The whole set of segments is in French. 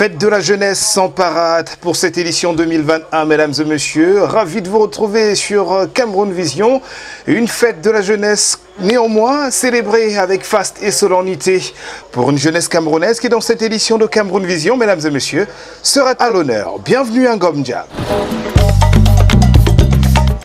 Fête de la jeunesse sans parade pour cette édition 2021, mesdames et messieurs. Ravi de vous retrouver sur Cameroun Vision. Une fête de la jeunesse néanmoins célébrée avec faste et solennité pour une jeunesse camerounaise qui, dans cette édition de Cameroun Vision, mesdames et messieurs, sera à l'honneur. Bienvenue à Ngom Diab.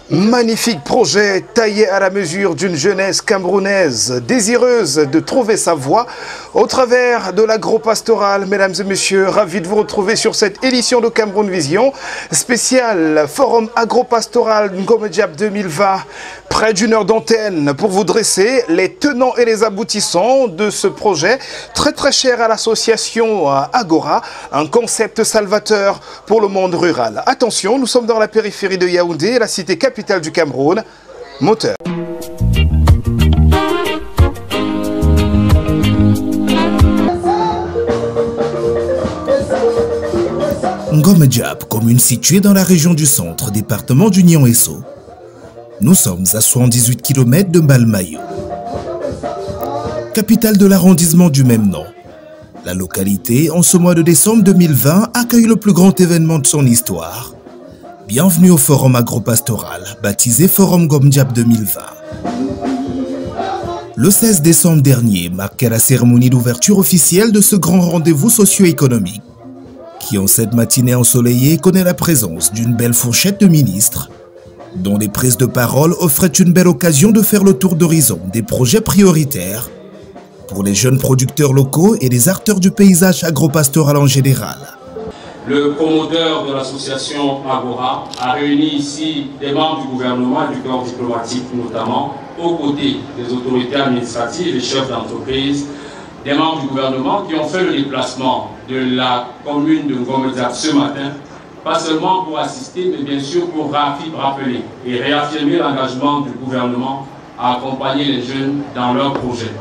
Magnifique projet taillé à la mesure d'une jeunesse camerounaise désireuse de trouver sa voie au travers de l'agro-pastoral. Mesdames et messieurs, ravi de vous retrouver sur cette édition de Cameroun Vision, spécial Forum agro-pastoral Ngom Diab 2020. Près d'une heure d'antenne pour vous dresser les tenants et les aboutissants de ce projet très cher à l'association Agora, un concept salvateur pour le monde rural. Attention, nous sommes dans la périphérie de Yaoundé, la cité capitale du Cameroun. Moteur. Ngom Diab, commune située dans la région du centre, département d'Union-Esso. Nous sommes à 78 km de Malmayo, capitale de l'arrondissement du même nom. La localité, en ce mois de décembre 2020, accueille le plus grand événement de son histoire. Bienvenue au Forum agro-pastoral, baptisé Forum Ngom Diab 2020. Le 16 décembre dernier marquait la cérémonie d'ouverture officielle de ce grand rendez-vous socio-économique, qui en cette matinée ensoleillée connaît la présence d'une belle fourchette de ministres, dont les prises de parole offraient une belle occasion de faire le tour d'horizon des projets prioritaires pour les jeunes producteurs locaux et les acteurs du paysage agro-pastoral en général. Le promoteur de l'association Agora a réuni ici des membres du gouvernement et du corps diplomatique notamment, aux côtés des autorités administratives et chefs d'entreprise, des membres du gouvernement qui ont fait le déplacement de la commune de Ngom Diab ce matin, pas seulement pour assister, mais bien sûr pour rappeler et réaffirmer l'engagement du gouvernement à accompagner les jeunes dans leurs projets.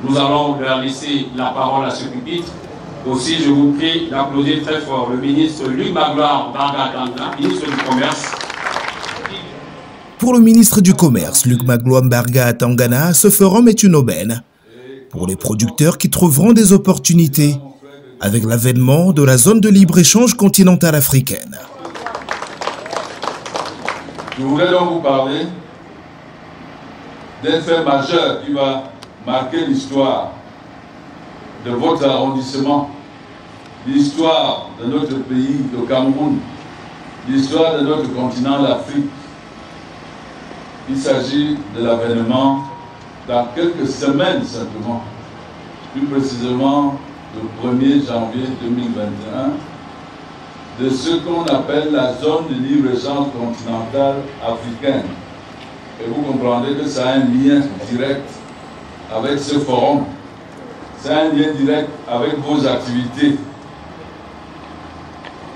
Nous allons leur laisser la parole à ce pupitre. Aussi, je vous prie d'applaudir très fort le ministre Luc Magloire Barga-Atangana, ministre du Commerce. Pour le ministre du Commerce, Luc Magloire Barga-Atangana, ce forum est une aubaine pour les producteurs qui trouveront des opportunités avec l'avènement de la zone de libre-échange continentale africaine. Je voudrais donc vous parler d'un fait majeur qui va marquer l'histoire de votre arrondissement, l'histoire de notre pays, le Cameroun, l'histoire de notre continent, l'Afrique. Il s'agit de l'avènement dans quelques semaines simplement, plus précisément le 1er janvier 2021, de ce qu'on appelle la zone de libre-échange continentale africaine. Et vous comprendrez que ça a un lien direct avec ce forum. Ça a un lien direct avec vos activités.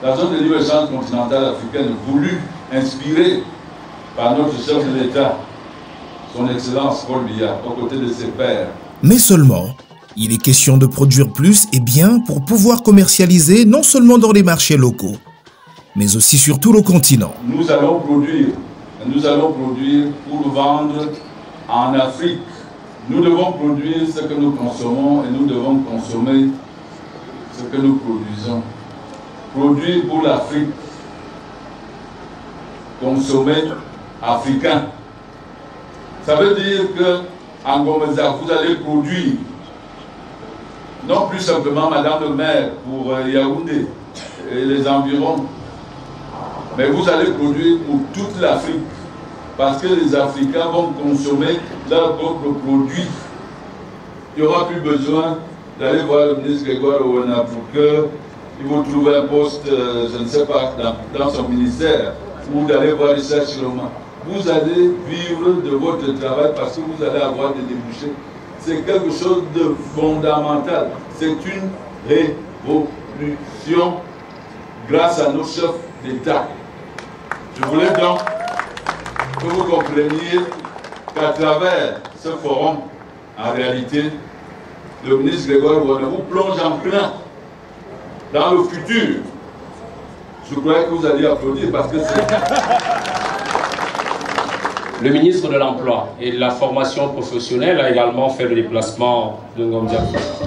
La zone de libre-échange continentale africaine voulue, inspirée par notre chef de l'État, son Excellence Paul Biya, aux côtés de ses pairs. Mais seulement, il est question de produire plus et bien pour pouvoir commercialiser non seulement dans les marchés locaux, mais aussi sur tout le continent. Nous allons produire pour vendre en Afrique. Nous devons produire ce que nous consommons et nous devons consommer ce que nous produisons. Produire pour l'Afrique, consommer africain. Ça veut dire que en Ngom Diab, vous allez produire non plus simplement Madame le maire pour Yaoundé et les environs, mais vous allez produire pour toute l'Afrique, parce que les Africains vont consommer leurs propres produits. Il n'y aura plus besoin d'aller voir le ministre Grégoire Ouana pour qu'il vous trouve un poste, je ne sais pas, dans son ministère, ou d'aller voir Richard Chiloma. Vous allez vivre de votre travail parce que vous allez avoir des débouchés. C'est quelque chose de fondamental. C'est une révolution grâce à nos chefs d'État. Je voulais donc que vous compreniez qu'à travers ce forum, en réalité, le ministre Grégoire Ouana vous plonge en plein dans le futur. Je croyais que vous alliez applaudir parce que Le ministre de l'Emploi et de la Formation professionnelle a également fait le déplacement de Ngom Diap.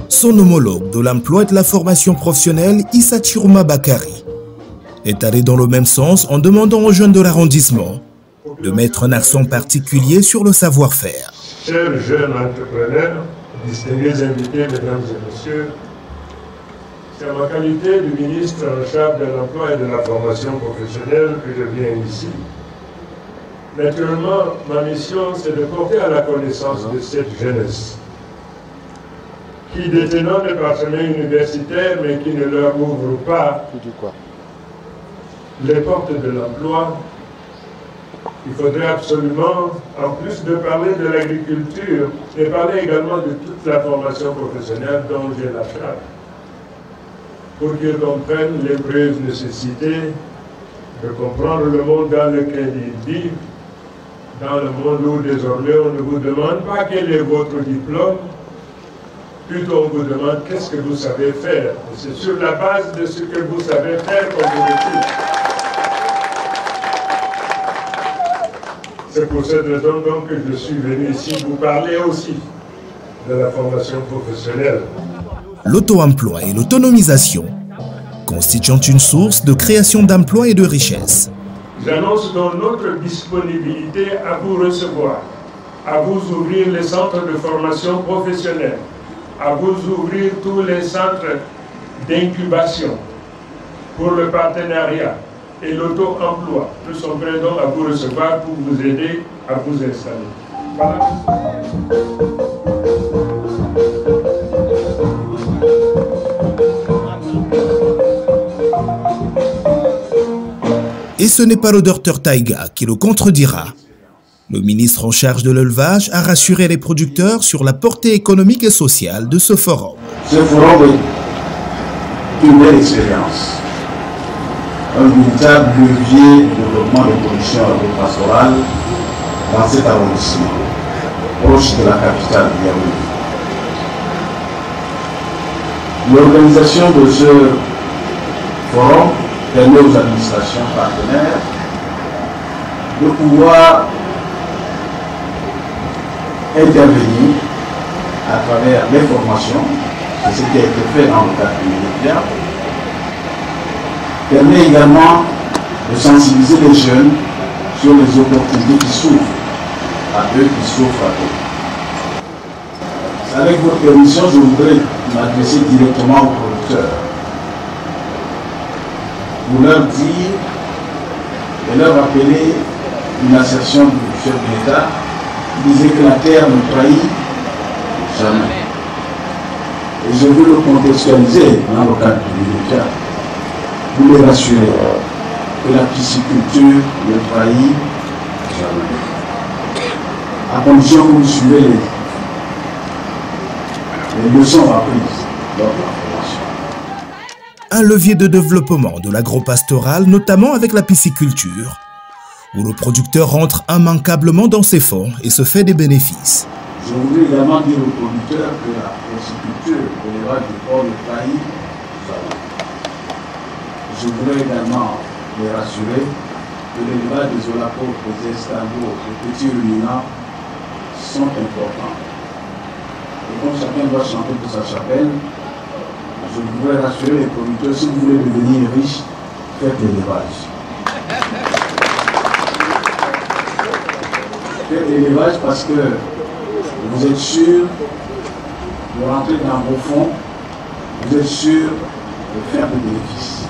Son homologue de l'Emploi et de la Formation professionnelle, Issa Chirouma Bakari, est allé dans le même sens en demandant aux jeunes de l'arrondissement de mettre un accent particulier sur le savoir-faire. Chers jeunes entrepreneurs, distingués invités, mesdames et messieurs, c'est en ma qualité de ministre en charge de l'emploi et de la formation professionnelle que je viens ici. Naturellement, ma mission, c'est de porter à la connaissance de cette jeunesse qui, détenant des parchemins universitaires, mais qui ne leur ouvre pas les portes de l'emploi, il faudrait absolument, en plus de parler de l'agriculture, et parler également de toute la formation professionnelle dont j'ai la charge, pour qu'ils comprennent les vraies nécessités de comprendre le monde dans lequel ils vivent, dans le monde où désormais on ne vous demande pas quel est votre diplôme, plutôt on vous demande qu'est-ce que vous savez faire. C'est sur la base de ce que vous savez faire qu'on vous écoute. C'est pour cette raison donc que je suis venu ici vous parler aussi de la formation professionnelle. L'auto-emploi et l'autonomisation constituent une source de création d'emplois et de richesses. J'annonce donc notre disponibilité à vous recevoir, à vous ouvrir les centres de formation professionnelle, à vous ouvrir tous les centres d'incubation pour le partenariat et l'auto-emploi. Nous sommes prêts donc à vous recevoir pour vous aider à vous installer. Voilà. Et ce n'est pas le docteur Taïga qui le contredira. Le ministre en charge de l'élevage a rassuré les producteurs sur la portée économique et sociale de ce forum. Ce forum est une belle expérience, un véritable levier de développement des productions agro-pastorales dans cet arrondissement, proche de la capitale Yaoundé. L'organisation de ce forum permet aux administrations partenaires de pouvoir intervenir à travers les formations, c'est ce qui a été fait dans le cadre du MEDEPIA, permet également de sensibiliser les jeunes sur les opportunités qui s'ouvrent à eux, qui s'offrent à eux. Avec votre permission, je voudrais m'adresser directement aux producteurs pour leur dire et leur rappeler une assertion du chef de l'État qui disait que la terre ne trahit jamais. Et je veux le contextualiser dans le cadre du MEDEPIA pour les rassurer que la pisciculture ne trahit jamais. À condition que vous suivez les leçons apprises lors de la formation. Un levier de développement de l'agropastoral, notamment avec la pisciculture, où le producteur rentre immanquablement dans ses fonds et se fait des bénéfices. Je voudrais également dire aux producteurs que la pisciculture de l'élevage du porc ne trahit jamais. Je voudrais également les rassurer que l'élevage des olapos, des escargots, des petits ruminants sont importants. Et comme chacun doit chanter pour sa chapelle, je voudrais rassurer les producteurs, si vous voulez devenir riche, faites l'élevage. Faites l'élevage parce que vous êtes sûr de rentrer dans vos fonds, vous êtes sûr de faire des bénéfices.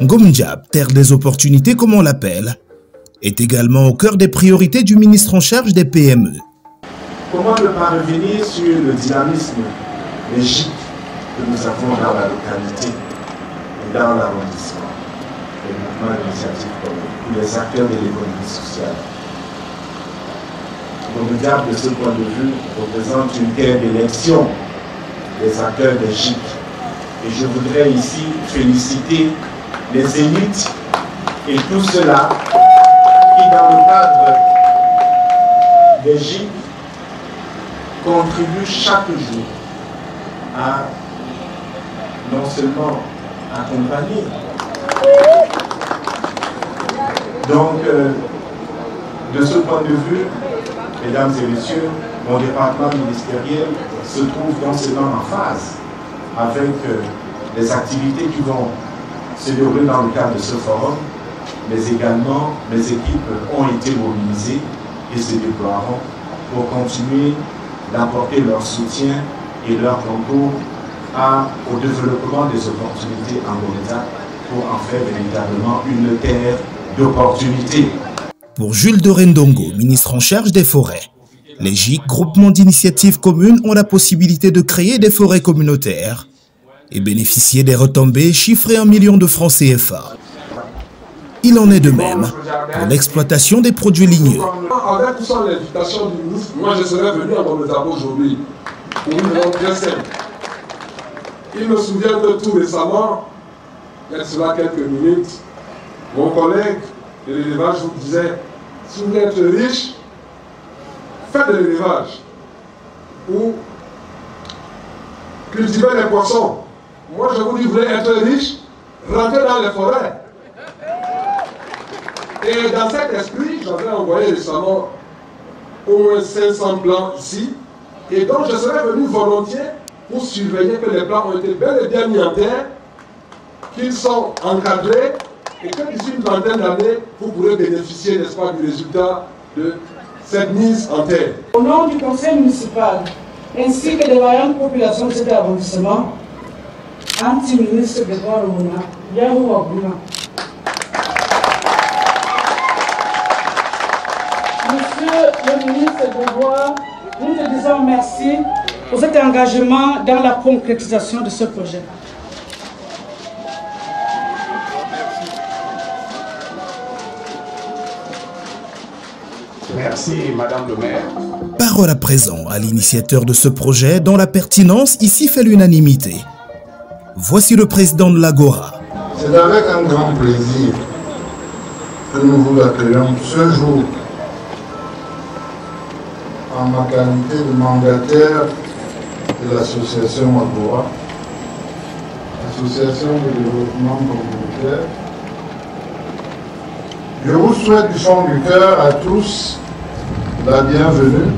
Ngom Diap, terre des opportunités comme on l'appelle, est également au cœur des priorités du ministre en charge des PME. Comment ne pas revenir sur le dynamisme des gîtes que nous avons dans la localité et dans l'arrondissement, les mouvements d'initiative comme les acteurs de l'économie sociale. Ngom Diap, de ce point de vue, représente une terre d'élection des acteurs des gîtes. Et je voudrais ici féliciter les élites et tous ceux-là qui, dans le cadre des gîtes, contribuent chaque jour à non seulement accompagner Donc, de ce point de vue, mesdames et messieurs, mon département ministériel se trouve dans ce temps en phase avec les activités qui vont se dérouler dans le cadre de ce forum, mais également mes équipes ont été mobilisées et se déploieront pour continuer d'apporter leur soutien et leur concours au développement des opportunités en Goureta pour en faire véritablement une terre d'opportunités. Pour Jules de Rendongo, ministre en charge des forêts, les GIC, groupements d'initiatives communes, ont la possibilité de créer des forêts communautaires et bénéficier des retombées chiffrées en millions de francs CFA. Il en est de même pour l'exploitation des produits ligneux. Avec tout ça, l'invitation du ministre, moi je serais venu à Goureta aujourd'hui pour une raison très simple. Il me souvient que tout récemment, il y a cela quelques minutes, mon collègue de l'élevage vous disait, si vous voulez être riche, faites de l'élevage ou cultivez les poissons. Moi je vous dis, vous voulez être riche, rentrez dans les forêts. Et dans cet esprit, j'avais envoyé récemment au moins 500 plans ici, et donc je serais venu volontiers pour surveiller que les plans ont été bel et bien mis en terre, qu'ils sont encadrés, et que d'ici une vingtaine d'années, vous pourrez bénéficier, n'est-ce pas, du résultat de cette mise en terre. Au nom du conseil municipal, ainsi que des vaillantes populations de cet arrondissement, anti-ministre de Guarouna, Yahou Abouna. Monsieur le ministre de Bois, nous te disons merci pour cet engagement dans la concrétisation de ce projet. Merci, Madame le maire. Parole à présent à l'initiateur de ce projet dont la pertinence ici fait l'unanimité. Voici le président de l'Agora. C'est avec un grand plaisir que nous vous accueillons ce jour en ma qualité de mandataire de l'association Agora, association de développement communautaire. Je vous souhaite du fond du cœur à tous la bienvenue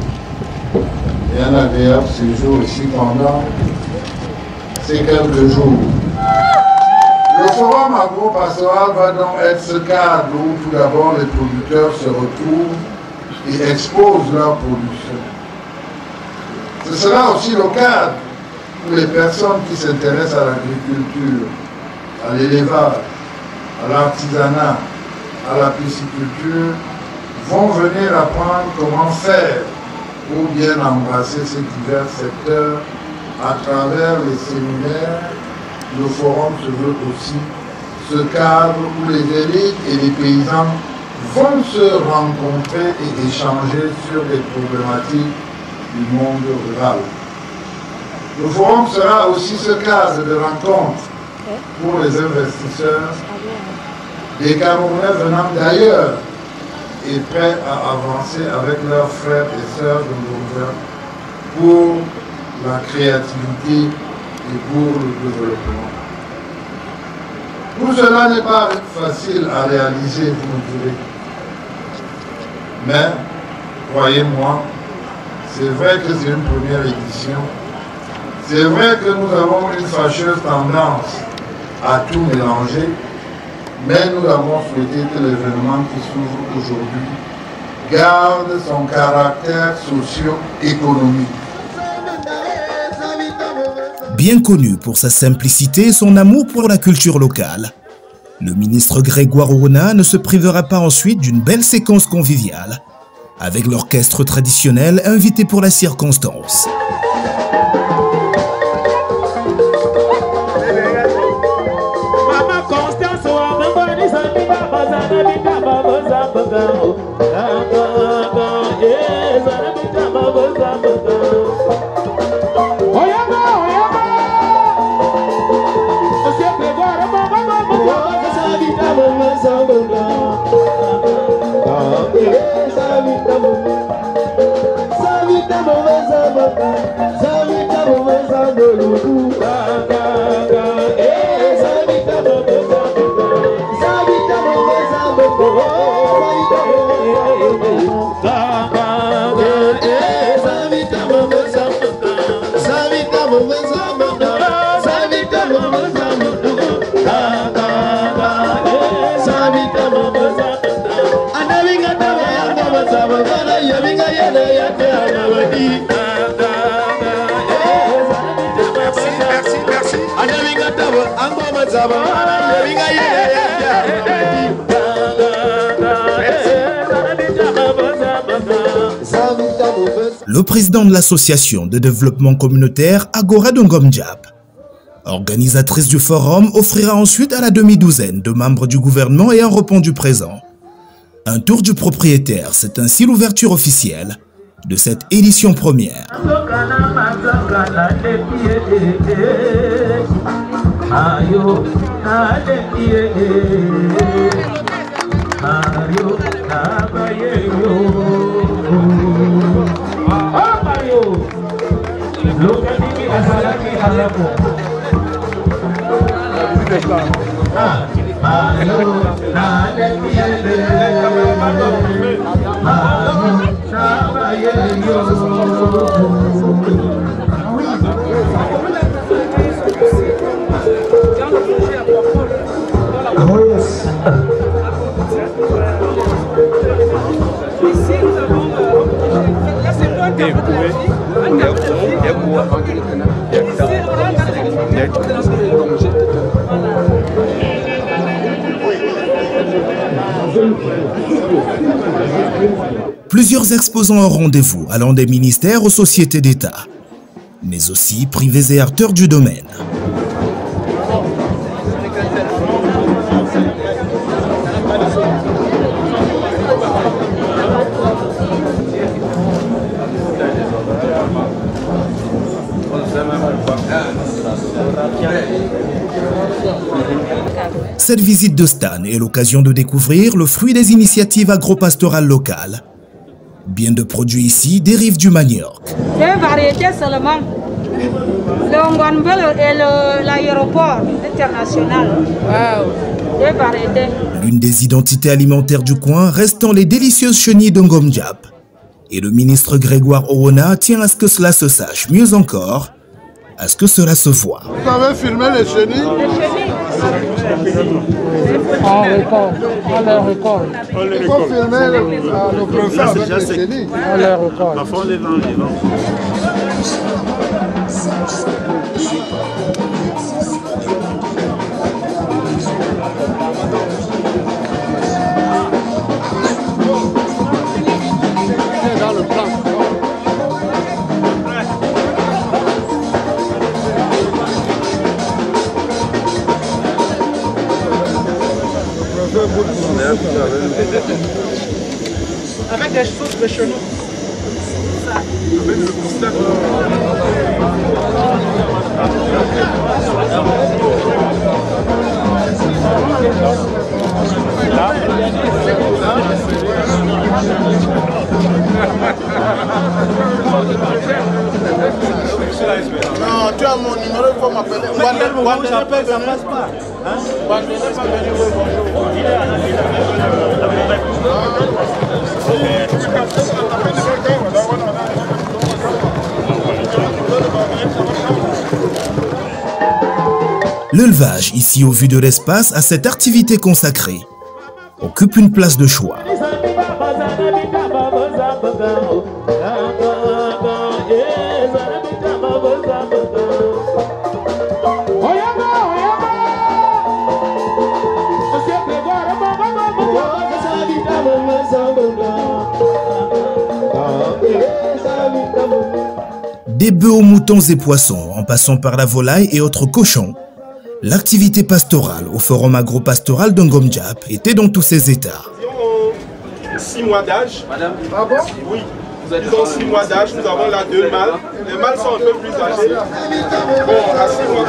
et un agréable séjour ici pendant ces quelques jours. Le forum agro-pastoral va donc être ce cadre où tout d'abord les producteurs se retrouvent et exposent leur production. Ce sera aussi le cadre où les personnes qui s'intéressent à l'agriculture, à l'élevage, à l'artisanat, à la pisciculture, vont venir apprendre comment faire pour bien embrasser ces divers secteurs à travers les séminaires. Le forum se veut aussi ce cadre où les élites et les paysans vont se rencontrer et échanger sur les problématiques du monde rural. Le forum sera aussi ce cadre de rencontre pour les investisseurs, des Camerounais venant d'ailleurs et prêts à avancer avec leurs frères et sœurs de Goureta pour la créativité et pour le développement. Tout cela n'est pas facile à réaliser, vous me direz. Mais, croyez-moi, c'est vrai que c'est une première édition. C'est vrai que nous avons une fâcheuse tendance à tout mélanger, mais nous avons souhaité que l'événement qui s'ouvre aujourd'hui garde son caractère socio-économique. Bien connu pour sa simplicité et son amour pour la culture locale, le ministre Grégoire Ouna ne se privera pas ensuite d'une belle séquence conviviale, avec l'orchestre traditionnel invité pour la circonstance. Oh Le président de l'association de développement communautaire Agora de Ngom Diap, organisatrice du forum, offrira ensuite à la demi-douzaine de membres du gouvernement ayant répondu présent un tour du propriétaire. C'est ainsi l'ouverture officielle de cette édition première. Plusieurs exposants au rendez-vous allant des ministères aux sociétés d'État, mais aussi privés et acteurs du domaine. Cette visite de Stan est l'occasion de découvrir le fruit des initiatives agro-pastorales locales. Bien de produits ici dérivent du manioc. Deux variétés seulement. Le Ngwanbel et l'aéroport international. Wow. Deux variétés. L'une des identités alimentaires du coin restant les délicieuses chenilles de Ngom Diap. Et le ministre Grégoire Owona tient à ce que cela se sache, mieux encore, à ce que cela se voit. Vous avez filmé les chenilles? On récolte, on les récolte. Il faut filmer le professeur avec les chenilles. On les récolte. Parfois on les vend, Dans le plan. avec des sauces de chenilles. Non, tu as mon numéro, il faut m'appeler. Quand j'appelle, ça passe pas. L'élevage, ici au vu de l'espace, à cette activité consacrée, occupe une place de choix. Des bœufs aux moutons et poissons, en passant par la volaille et autres cochons, l'activité pastorale au forum agro-pastoral de Ngom Diap était dans tous ses états. 6 mois d'âge. Madame. Ah bon? Oui. Ils ont 6 mois d'âge, nous avons là 2 mâles. Les mâles sont un peu plus âgés. Bon, à 6 mois.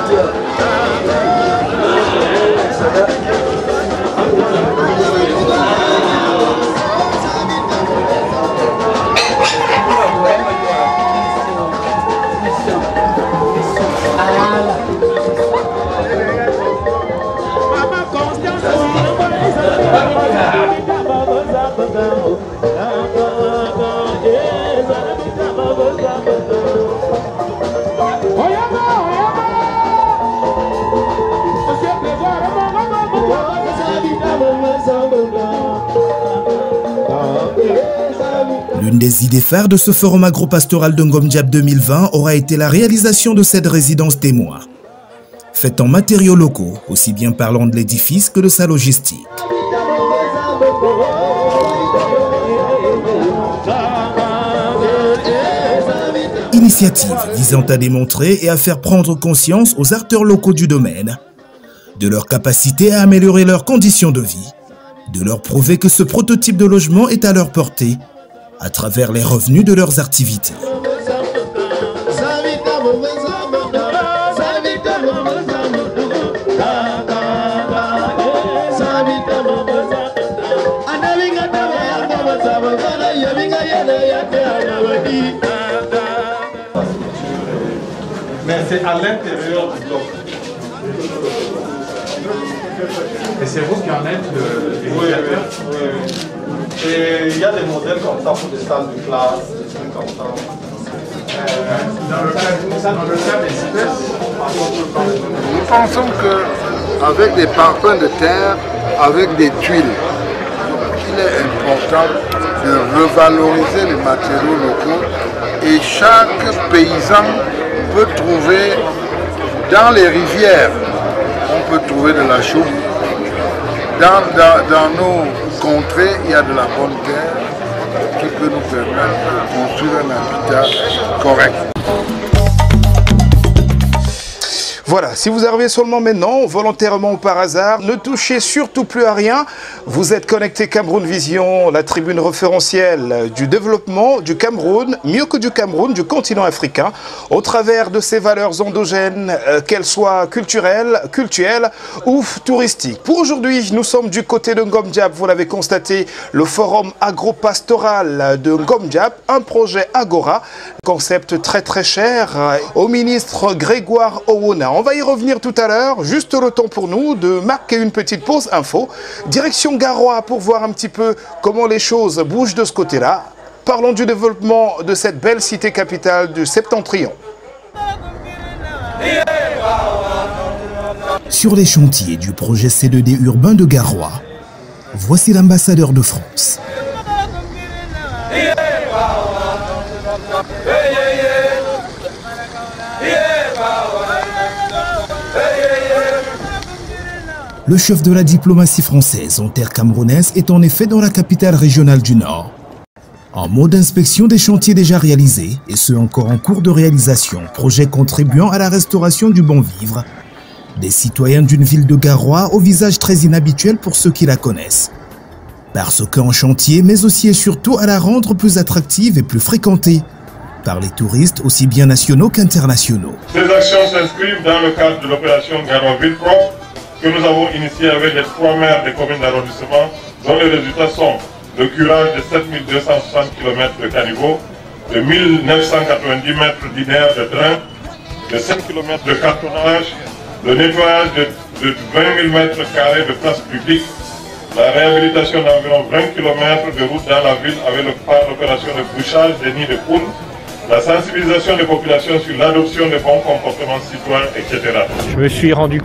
Oh yeah! L'une des idées phares de ce forum agropastoral de Ngom Diap 2020 aura été la réalisation de cette résidence témoin, faite en matériaux locaux, aussi bien parlant de l'édifice que de sa logistique. Initiative visant à démontrer et à faire prendre conscience aux acteurs locaux du domaine de leur capacité à améliorer leurs conditions de vie, de leur prouver que ce prototype de logement est à leur portée à travers les revenus de leurs activités. Mais c'est à l'intérieur du bloc. Et c'est vous qui en êtes l'initiateur? Oui. Et il y a des modèles comme ça pour des salles de classe, des trucs comme ça. Dans le cas des espèces, nous pensons qu'avec des parpaings de terre, avec des tuiles, il est important de revaloriser les matériaux locaux et chaque paysan peut trouver dans les rivières, on peut trouver de la chaux. Dans nos contrées, il y a de la bonne terre qui peut nous permettre de construire un habitat correct. Voilà, si vous arrivez seulement maintenant, volontairement ou par hasard, ne touchez surtout plus à rien. Vous êtes connecté Cameroun Vision, la tribune référentielle du développement du Cameroun, mieux que du Cameroun, du continent africain, au travers de ses valeurs endogènes, qu'elles soient culturelles ou touristiques. Pour aujourd'hui, nous sommes du côté de Ngom Diap, vous l'avez constaté, le forum agropastoral de Ngom Diap, un projet Agora, concept très cher au ministre Grégoire Owona. On va y revenir tout à l'heure, juste le temps pour nous de marquer une petite pause info. Direction Garoua pour voir un petit peu comment les choses bougent de ce côté-là. Parlons du développement de cette belle cité capitale du Septentrion. Sur les chantiers du projet C2D urbain de Garoua, voici l'ambassadeur de France. Le chef de la diplomatie française en terre camerounaise est en effet dans la capitale régionale du Nord. En mode inspection des chantiers déjà réalisés, et ceux encore en cours de réalisation, projet contribuant à la restauration du bon vivre des citoyens d'une ville de Garoua au visage très inhabituel pour ceux qui la connaissent. Parce qu'en chantier, mais aussi et surtout à la rendre plus attractive et plus fréquentée par les touristes aussi bien nationaux qu'internationaux. Ces actions s'inscrivent dans le cadre de l'opération Garoua Ville Propre que nous avons initié avec les 3 maires des communes d'arrondissement, dont les résultats sont le curage de 7260 km de caniveaux, de 1990 mètres linéaires de drain, de 5 km de cartonnage, le nettoyage de 20 000 mètres carrés de places publiques, la réhabilitation d'environ 20 km de routes dans la ville avec l'opération de bouchage des nids de poules, la sensibilisation des populations sur l'adoption des bons comportements citoyens, etc. Je me suis rendu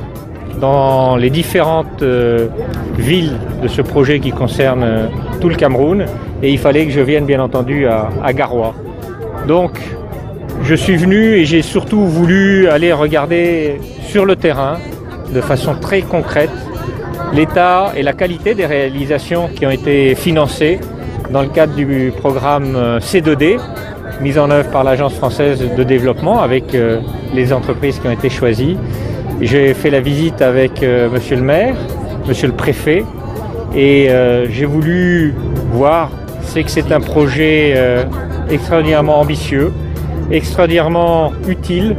dans les différentes villes de ce projet qui concerne tout le Cameroun et il fallait que je vienne bien entendu à Garoua. Donc je suis venu et j'ai surtout voulu aller regarder sur le terrain de façon très concrète l'état et la qualité des réalisations qui ont été financées dans le cadre du programme C2D mis en œuvre par l'Agence française de développement avec les entreprises qui ont été choisies. J'ai fait la visite avec monsieur le maire, monsieur le préfet et j'ai voulu voir, c'est que c'est un projet extraordinairement ambitieux, extraordinairement utile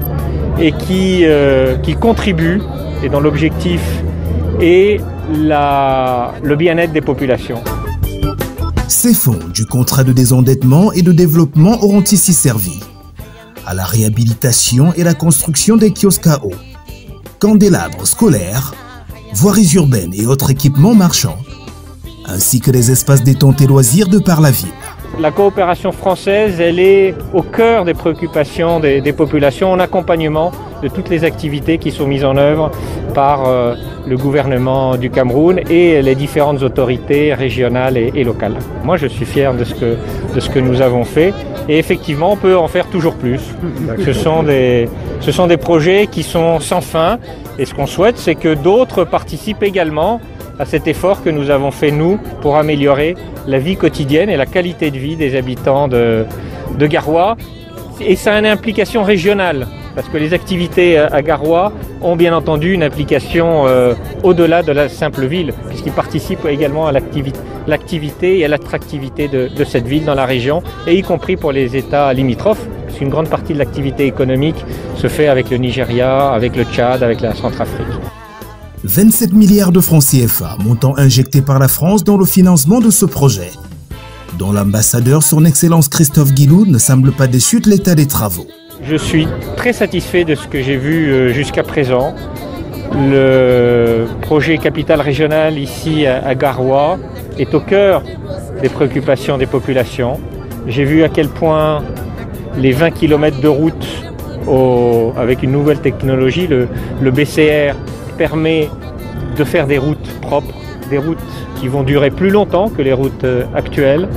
et qui contribue et dont l'objectif est le bien-être des populations. Ces fonds du contrat de désendettement et de développement auront ici servi à la réhabilitation et la construction des kiosques à eau, candélabres scolaires, voiries urbaines et autres équipements marchands, ainsi que des espaces détente et loisirs de par la ville. La coopération française, elle est au cœur des préoccupations des populations en accompagnement de toutes les activités qui sont mises en œuvre par le gouvernement du Cameroun et les différentes autorités régionales et locales. Moi, je suis fier de ce que nous avons fait et effectivement, on peut en faire toujours plus. Ce sont des projets qui sont sans fin et ce qu'on souhaite, c'est que d'autres participent également à cet effort que nous avons fait, nous, pour améliorer la vie quotidienne et la qualité de vie des habitants de Garoua. Et ça a une implication régionale, parce que les activités à Garoua ont bien entendu une implication au-delà de la simple ville, puisqu'ils participent également à l'activité et à l'attractivité de cette ville dans la région, et y compris pour les États limitrophes, puisqu'une grande partie de l'activité économique se fait avec le Nigeria, avec le Tchad, avec la Centrafrique. 27 milliards de francs CFA, montant injecté par la France dans le financement de ce projet, dont l'ambassadeur, son Excellence Christophe Guilou, ne semble pas déçu de l'état des travaux. Je suis très satisfait de ce que j'ai vu jusqu'à présent. Le projet Capitale Régionale ici à Garoua est au cœur des préoccupations des populations. J'ai vu à quel point les 20 km de route avec une nouvelle technologie, le BCR, permet de faire des routes propres, des routes qui vont durer plus longtemps que les routes actuelles.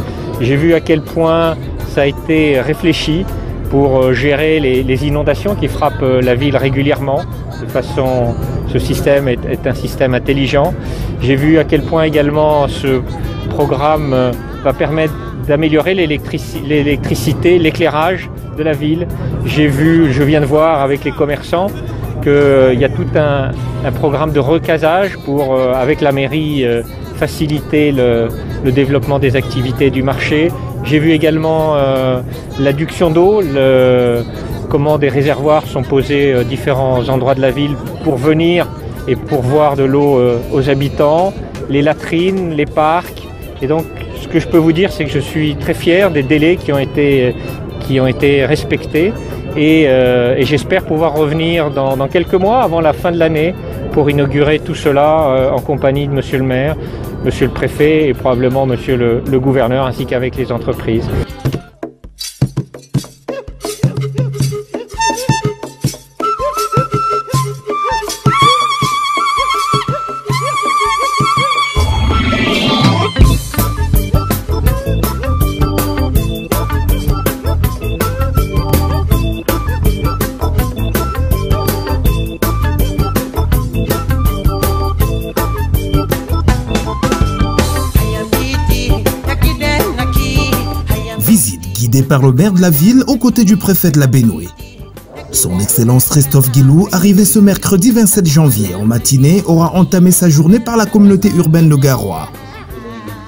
J'ai vu à quel point ça a été réfléchi pour gérer les inondations qui frappent la ville régulièrement. De façon, ce système est un système intelligent. J'ai vu à quel point également ce programme va permettre d'améliorer l'électricité, l'éclairage de la ville. Je viens de voir avec les commerçants qu'il y a tout un programme de recasage pour, avec la mairie, faciliter le développement des activités du marché. J'ai vu également l'adduction d'eau, comment des réservoirs sont posés à différents endroits de la ville pour venir et pourvoir de l'eau aux habitants, les latrines, les parcs. Et donc, ce que je peux vous dire, c'est que je suis très fier des délais qui ont été respectés. Et j'espère pouvoir revenir dans quelques mois, avant la fin de l'année, pour inaugurer tout cela en compagnie de Monsieur le maire, Monsieur le préfet et probablement Monsieur le gouverneur, ainsi qu'avec les entreprises. Guidé par le maire de la ville aux côtés du préfet de la Benoué. Son Excellence Christophe Guilou, arrivé ce mercredi 27 janvier en matinée, aura entamé sa journée par la communauté urbaine de Garoua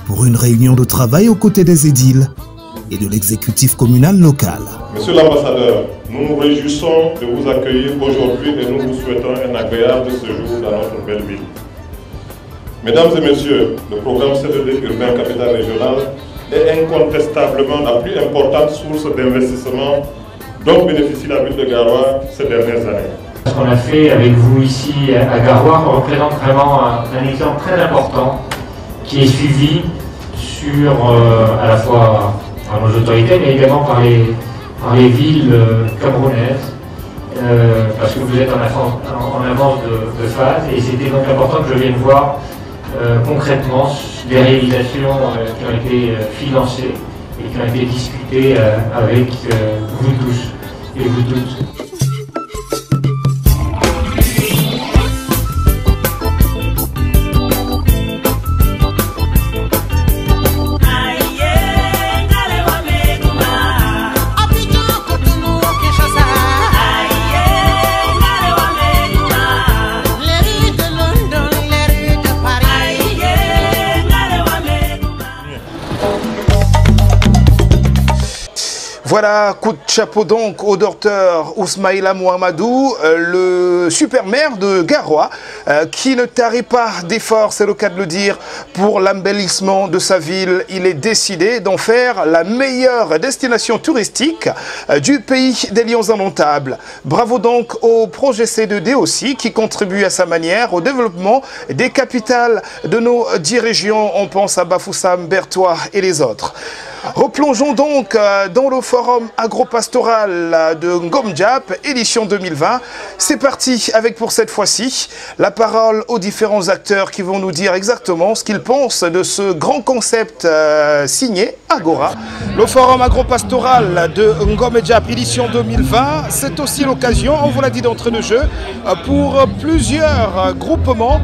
pour une réunion de travail aux côtés des édiles et de l'exécutif communal local. Monsieur l'ambassadeur, nous nous réjouissons de vous accueillir aujourd'hui et nous vous souhaitons un agréable séjour dans notre belle ville. Mesdames et messieurs, le programme CED urbain Capitale Régionale est incontestablement la plus importante source d'investissement dont bénéficie la ville de Garoua ces dernières années. Ce qu'on a fait avec vous ici à Garoua représente vraiment un exemple très important qui est suivi à la fois par nos autorités mais également par les villes camerounaises parce que vous êtes en avance de phase et c'était donc important que je vienne voir concrètement des réalisations qui ont été financées et qui ont été discutées avec vous tous et vous toutes. Voilà, coup de chapeau donc au docteur Ousmaïla Mohamedou, le super maire de Garoua, qui ne tarit pas d'efforts, c'est le cas de le dire, pour l'embellissement de sa ville. Il est décidé d'en faire la meilleure destination touristique du pays des lions indomptables. Bravo donc au projet C2D aussi, qui contribue à sa manière au développement des capitales de nos 10 régions. On pense à Bafoussam, Bertois et les autres. Replongeons donc dans le forum agropastoral de Ngom Diap, édition 2020. C'est parti avec pour cette fois-ci la parole aux différents acteurs qui vont nous dire exactement ce qu'ils pensent de ce grand concept signé Agora. Le forum agropastoral de Ngom Diap, édition 2020, c'est aussi l'occasion, on vous l'a dit d'entrée de jeu, pour plusieurs groupements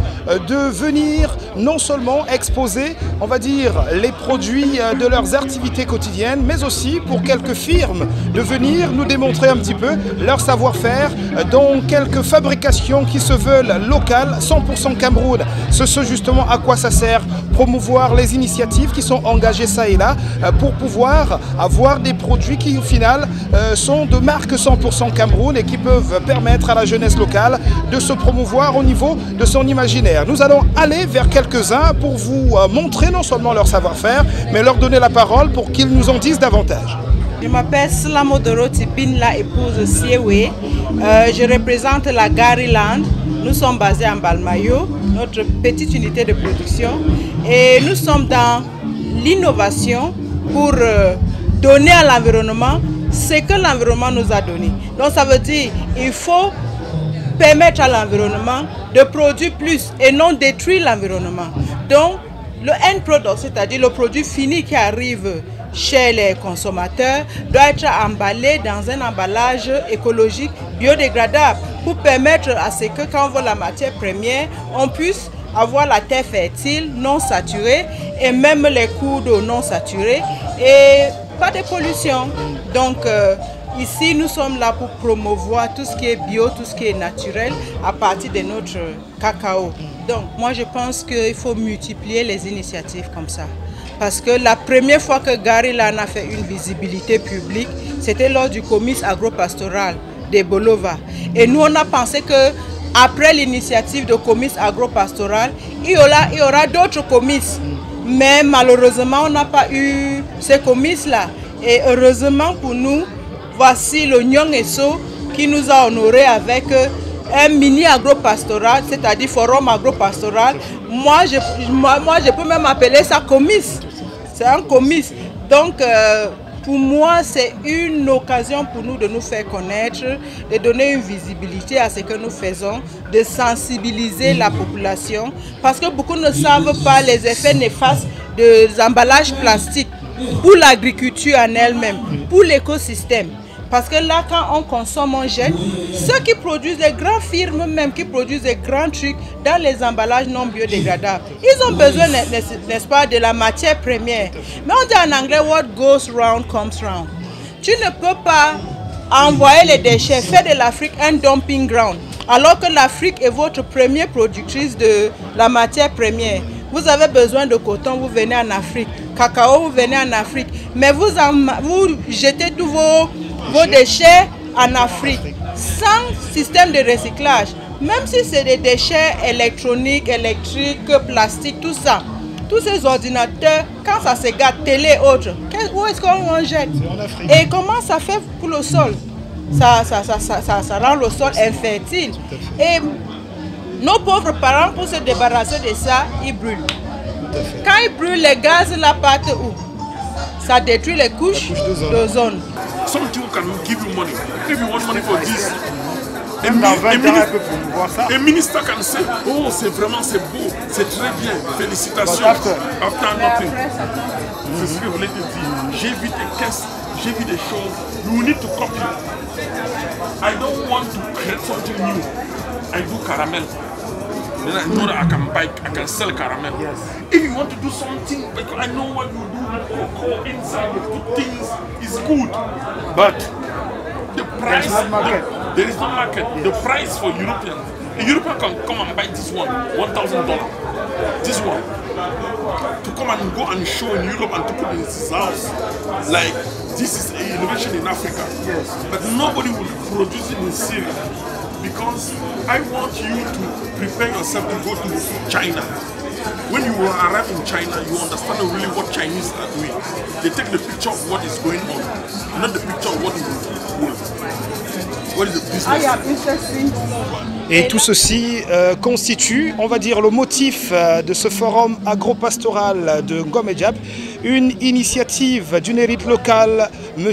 de venir non seulement exposer, on va dire, les produits de leurs activités quotidiennes, mais aussi pour quelques firmes de venir nous démontrer un petit peu leur savoir-faire dans quelques fabrications qui se veulent locales, 100% Cameroun. C'est ce justement à quoi ça sert, promouvoir les initiatives qui sont engagées ça et là pour pouvoir avoir des produits qui au final sont de marque 100% Cameroun et qui peuvent permettre à la jeunesse locale de se promouvoir au niveau de son imaginaire. Nous allons aller vers quelques-uns pour vous montrer non seulement leur savoir-faire, mais leur donner la parole pour qu'ils nous en disent davantage. Je m'appelle Slamo Dorothy Bin, la épouse Siewe. Je représente la Gariland. Nous sommes basés en Balmayo, notre petite unité de production. Et nous sommes dans l'innovation pour donner à l'environnement ce que l'environnement nous a donné. Donc ça veut dire qu'il faut permettre à l'environnement de produire plus et non détruire l'environnement. Donc le end product, c'est-à-dire le produit fini qui arrive chez les consommateurs, doit être emballé dans un emballage écologique biodégradable pour permettre à ce que quand on voit la matière première, on puisse avoir la terre fertile, non saturée et même les cours d'eau non saturés et pas de pollution. Donc ici, nous sommes là pour promouvoir tout ce qui est bio, tout ce qui est naturel à partir de notre cacao. Donc moi je pense qu'il faut multiplier les initiatives comme ça. Parce que la première fois que Gariland a fait une visibilité publique, c'était lors du comice agropastoral de Bolova. Et nous, on a pensé que après l'initiative de comice agropastoral, il y aura d'autres comices. Mais malheureusement, on n'a pas eu ces comices-là. Et heureusement pour nous, voici le Nyong-Eso qui nous a honorés avec un mini agropastoral, c'est-à-dire forum agropastoral. Moi, je peux même appeler ça comice. C'est un comice. Donc, pour moi, c'est une occasion pour nous de nous faire connaître, de donner une visibilité à ce que nous faisons, de sensibiliser la population. Parce que beaucoup ne savent pas les effets néfastes des emballages plastiques pour l'agriculture en elle-même, pour l'écosystème. Parce que là, quand on consomme, on jette. Ceux qui produisent des grandes firmes, même qui produisent des grands trucs dans les emballages non biodégradables, ils ont besoin, n'est-ce pas, de la matière première. Mais on dit en anglais, what goes round comes round. Tu ne peux pas envoyer les déchets, faire de l'Afrique un dumping ground, alors que l'Afrique est votre première productrice de la matière première. Vous avez besoin de coton, vous venez en Afrique. Cacao, vous venez en Afrique. Mais vous jetez tous vos déchets en Afrique, sans système de recyclage. Même si c'est des déchets électroniques, électriques, plastiques, tout ça. Tous ces ordinateurs, quand ça se gâte, télé et autres, où est-ce qu'on jette? Et comment ça fait pour le sol? Ça rend le sol infertile. Et nos pauvres parents, pour se débarrasser de ça, ils brûlent. Quand ils brûlent, les gaz là partent où? Ça détruit les couches d'ozone. Some people can give you money. If you want money for this, un ministre can say, oh, c'est vraiment, c'est beau, c'est très bien, félicitations. After nothing. C'est ce que je voulais te dire. J'ai vu des caisses, j'ai vu des choses. You need to copy. I don't want to create something new. I do caramel. Then I know that I can sell caramel. Yes. If you want to do something, because I know what you do, cocoa inside, you put things, is good. But the price, there is no market. Yes. The price for Europeans, a European can come and buy this one, $1,000. This one. To come and go and show in Europe and to put in his house, like this is an innovation in Africa. Yes. But nobody will produce it in Syria. Because I want you to prepare yourself to go to China. When you arrive in China, you understand really what Chinese are doing. They take the picture of what is going on, not the picture of what is the business. Et tout ceci constitue, on va dire, le motif de ce forum agropastoral de Ngom Diap, une initiative d'une élite locale, M.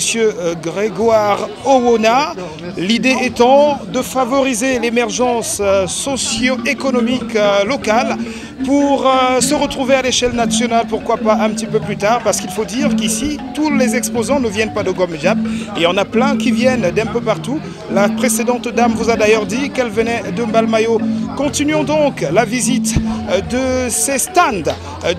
Grégoire Owona. L'idée étant de favoriser l'émergence socio-économique locale pour se retrouver à l'échelle nationale, pourquoi pas un petit peu plus tard, parce qu'il faut dire qu'ici, tous les exposants ne viennent pas de Ngom-Medjab, et il y en a plein qui viennent d'un peu partout. La précédente dame vous a d'ailleurs dit qu'elle venait de Mbalmayo. Continuons donc la visite de ces stands,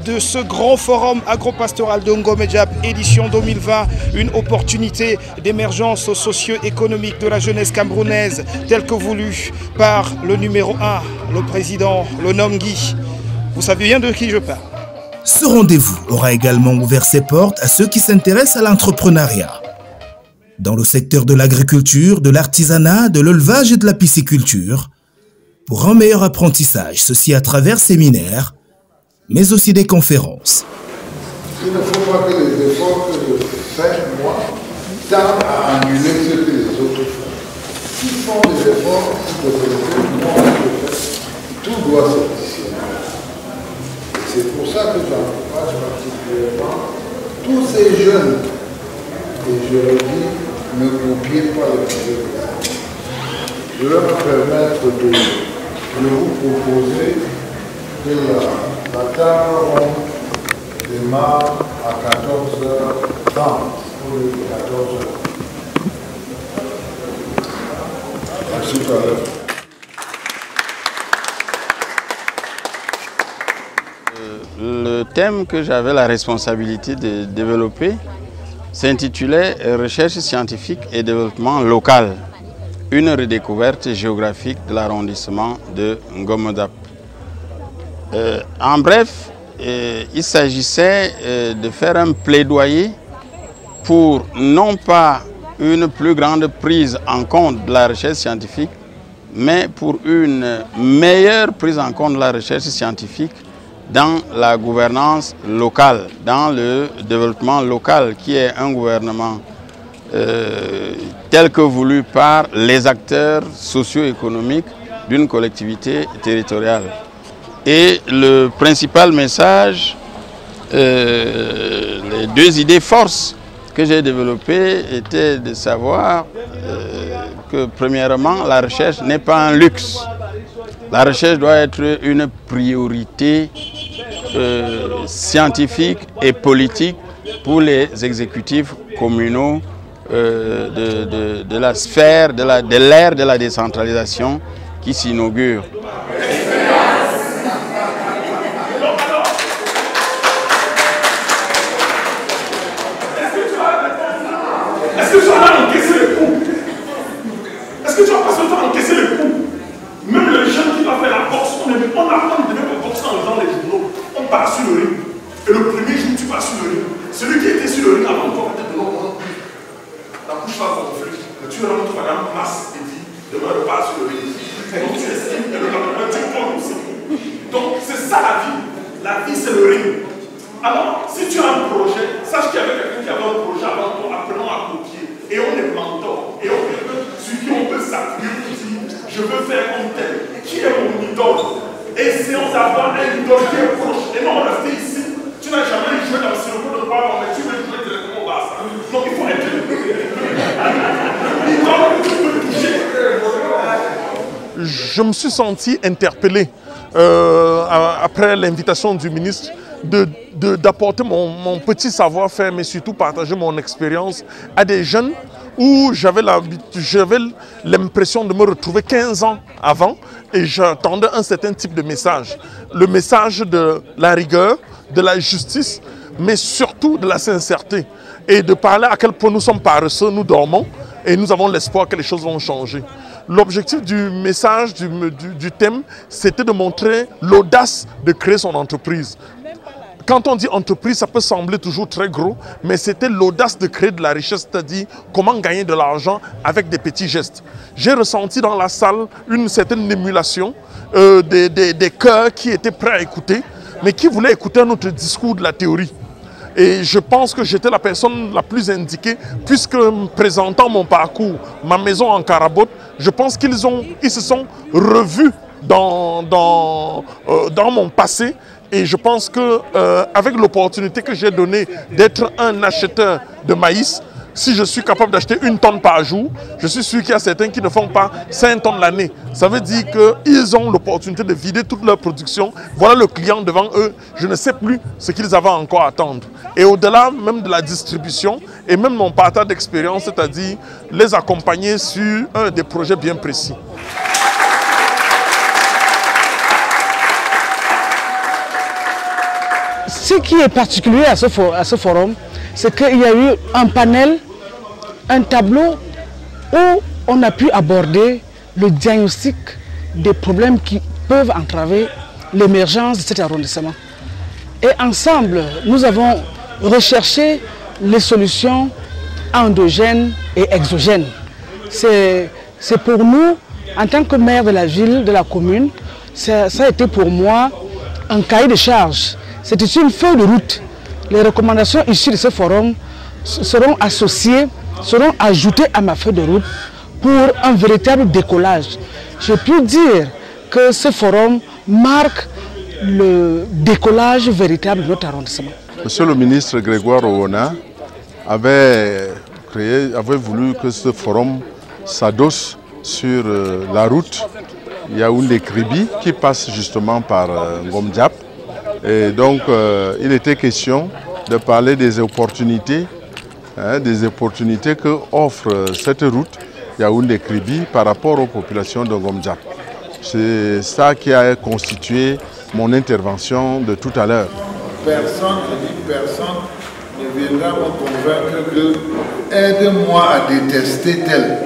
de ce grand forum agropastoral de Ngom-Medjab, édition 2020, une opportunité d'émergence socio-économique de la jeunesse camerounaise, telle que voulue par le numéro 1, le président, le nom Guy. Vous savez bien de qui je parle. Ce rendez-vous aura également ouvert ses portes à ceux qui s'intéressent à l'entrepreneuriat. Dans le secteur de l'agriculture, de l'artisanat, de l'élevage et de la pisciculture, pour un meilleur apprentissage, ceci à travers séminaires, mais aussi des conférences. Il ne faut pas que les efforts que je fais, moi, tardent à annuler ce que les autres font. S'ils font des efforts pour développer le monde, tout doit s'additionner. C'est pour ça que j'encourage particulièrement tous ces jeunes, et je leur dis, ne copiez pas les projets. Je vais me permettre de vous proposer que la table ronde démarre à 14h30 au lieu de 14h. À tout à l'heure. Le thème que j'avais la responsabilité de développer s'intitulait « Recherche scientifique et développement local ». Une redécouverte géographique de l'arrondissement de Ngom-Medjab. En bref, il s'agissait de faire un plaidoyer pour non pas une plus grande prise en compte de la recherche scientifique, mais pour une meilleure prise en compte de la recherche scientifique dans la gouvernance locale, dans le développement local, qui est un gouvernement tel que voulu par les acteurs socio-économiques d'une collectivité territoriale. Et le principal message, les deux idées forces que j'ai développées étaient de savoir que premièrement, la recherche n'est pas un luxe. La recherche doit être une priorité scientifique et politique pour les exécutifs communaux de la sphère, de l'ère de la décentralisation qui s'inaugure. Est-ce que tu vas encaisser les coups? Est-ce que tu vas passer le temps à encaisser les coups? Même le jeune qui va faire la boxe, on apprend de même la boxe en lisant les journaux. On part sur le ring. Et le premier jour, tu pars sur le ring. Celui qui était sur le ring avant toi, peut-être de l'autre. La couche va gonfler. Le tueur rentre à la masse et dit demain, je pars sur le ring. Donc tu estimes que le lendemain, tu tombes aussi. Donc c'est ça la vie. La vie, c'est le ring. Alors, si tu as un projet, sache qu'il y avait quelqu'un qui avait un projet avant toi, apprenons à copier. Et on est mentor. Et on est sur qui on peut s'appuyer pour dire, je veux faire comme tel. Qui est mon idole? Essayons d'avoir un idole qui est proche. Et non, rester ici. Tu n'as jamais joué dans le cerveau de droit, mais tu veux jouer directement au bas. Donc il faut être l'idole que tu peux toucher. Je me suis senti interpellé après l'invitation du ministre d'apporter mon petit savoir-faire, mais surtout partager mon expérience à des jeunes où j'avais l'impression de me retrouver 15 ans avant et j'attendais un certain type de message. Le message de la rigueur, de la justice, mais surtout de la sincérité. Et de parler à quel point nous sommes paresseux, nous dormons et nous avons l'espoir que les choses vont changer. L'objectif du message, du thème, c'était de montrer l'audace de créer son entreprise. Quand on dit entreprise, ça peut sembler toujours très gros, mais c'était l'audace de créer de la richesse, c'est-à-dire comment gagner de l'argent avec des petits gestes. J'ai ressenti dans la salle une certaine émulation, des cœurs qui étaient prêts à écouter, mais qui voulaient écouter notre discours de la théorie. Et je pense que j'étais la personne la plus indiquée, puisque présentant mon parcours, ma maison en Carabote, je pense qu'ils se sont revus dans mon passé, Et je pense qu'avec l'opportunité que j'ai donnée d'être un acheteur de maïs, si je suis capable d'acheter 1 tonne par jour, je suis sûr qu'il y a certains qui ne font pas 5 tonnes l'année. Ça veut dire qu'ils ont l'opportunité de vider toute leur production. Voilà le client devant eux. Je ne sais plus ce qu'ils avaient encore à attendre. Et au-delà même de la distribution et même mon partage d'expérience, c'est-à-dire les accompagner sur des projets bien précis. Ce qui est particulier à ce forum, c'est qu'il y a eu un panel, un tableau où on a pu aborder le diagnostic des problèmes qui peuvent entraver l'émergence de cet arrondissement. Et ensemble, nous avons recherché les solutions endogènes et exogènes. C'est pour nous, en tant que maire de la ville, de la commune, ça a été pour moi un cahier de charges. C'était une feuille de route. Les recommandations issues de ce forum seront associées, seront ajoutées à ma feuille de route pour un véritable décollage. Je peux dire que ce forum marque le décollage véritable de notre arrondissement. Monsieur le ministre Grégoire Owona avait voulu que ce forum s'adosse sur la route Yaoundé-Kribi qui passe justement par Ngom Diap. Et donc il était question de parler des opportunités que offre cette route Yaoundé-Kribi par rapport aux populations de Ngom Diap. C'est ça qui a constitué mon intervention de tout à l'heure. Personne ne viendra me convaincre que aide-moi à détester tel.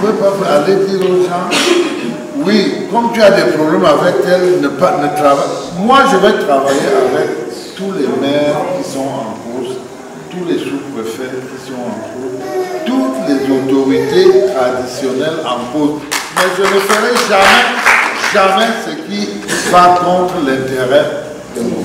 Vous ne pouvez pas aller dire aux gens, oui, comme tu as des problèmes avec tel, ne travaille. Moi, je vais travailler avec tous les maires qui sont en cause, tous les sous-préfets qui sont en cause, toutes les autorités traditionnelles en cause. Mais je ne ferai jamais ce qui va contre l'intérêt de mon monde.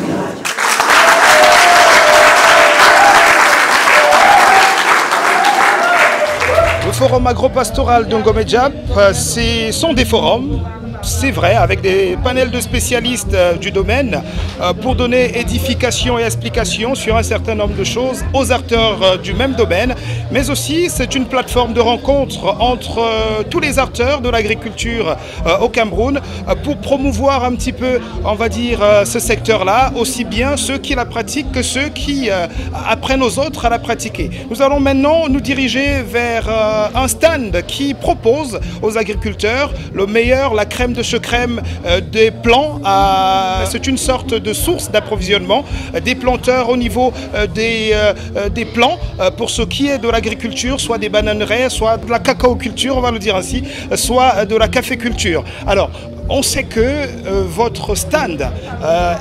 Le forum agropastoral de Ngom Diap, ce sont des forums, c'est vrai, avec des panels de spécialistes du domaine pour donner édification et explication sur un certain nombre de choses aux acteurs du même domaine, mais aussi c'est une plateforme de rencontre entre tous les acteurs de l'agriculture au Cameroun pour promouvoir un petit peu, on va dire, ce secteur-là, aussi bien ceux qui la pratiquent que ceux qui apprennent aux autres à la pratiquer. Nous allons maintenant nous diriger vers un stand qui propose aux agriculteurs le meilleur, la crème de ce crème des plants. C'est une sorte de source d'approvisionnement des planteurs au niveau des plants pour ce qui est de l'agriculture, soit des bananeraies, soit de la cacaoculture, on va le dire ainsi, soit de la caféculture. Alors, on sait que votre stand